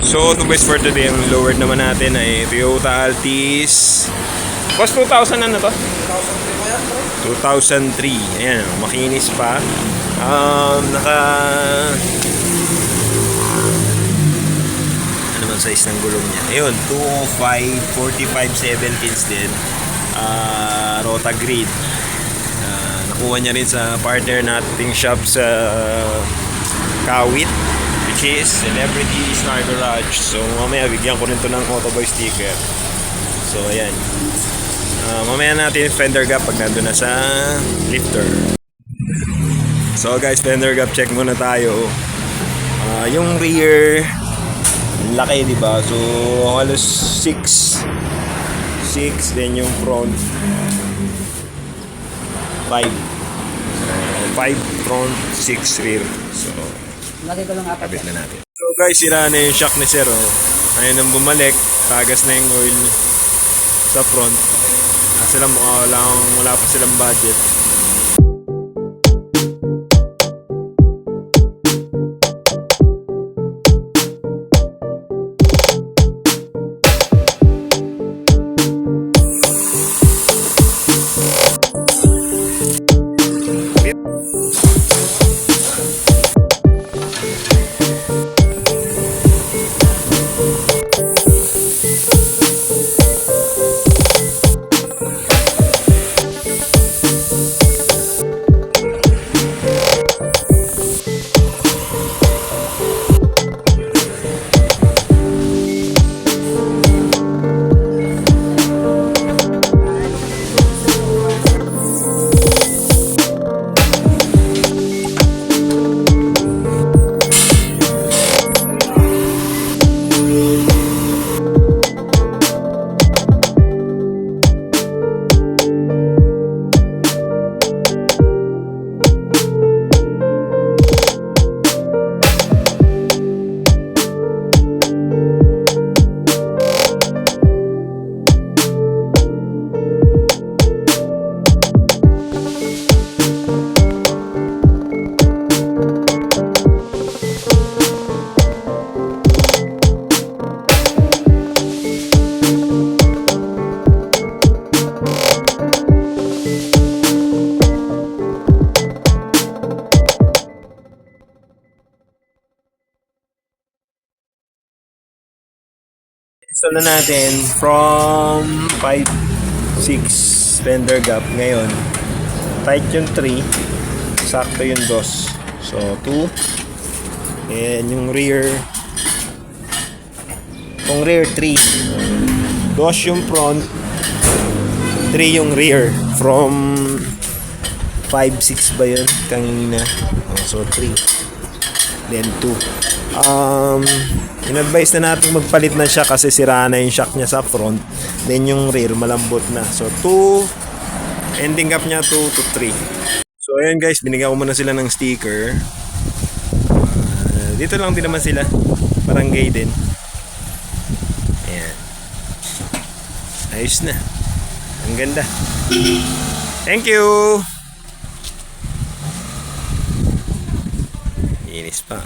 So, to best for today, ang lowered naman natin ay Toyota Altis. Boss, 2000 ano to? 2003. Ayan, makinis pa. Ano man size ng gulong niya? Ayun, 205, 45, 17s din. Rota grid. Nakuha niya rin sa partner nating shop sa Kawit, which is Celebrity Star Garage. So mamaya bigyan ko rin to ng Autoboy sticker. So ayan, mamaya natin fender gap pag nandun na sa lifter. So guys, fender gap check muna tayo. Yung rear laki, diba? So halos 6, then yung front 5 front, 6 rear. So kabit na natin. So guys, sira na yung shock ni Sir. Ayun ang bumalik, tagas na yung oil sa front. Wala pa silang budget. Install na natin from 5, 6 fender gap. Ngayon, tight yung 3, sakto yung 2. So 2, and yung rear, yung rear 3, 2 yung front, 3 yung rear. From 5, 6 ba yun kanina? So 3, then 2. In-advise na natin magpalit na siya kasi sira na yung shock niya sa front. Then yung rear malambot na. So 2, ending cap niya 2 to 3. So ayun guys, binigyan ko muna sila ng sticker. Dito lang din naman sila, barangay din. Ayan, ayos na, ang ganda. Thank you. Inis pa.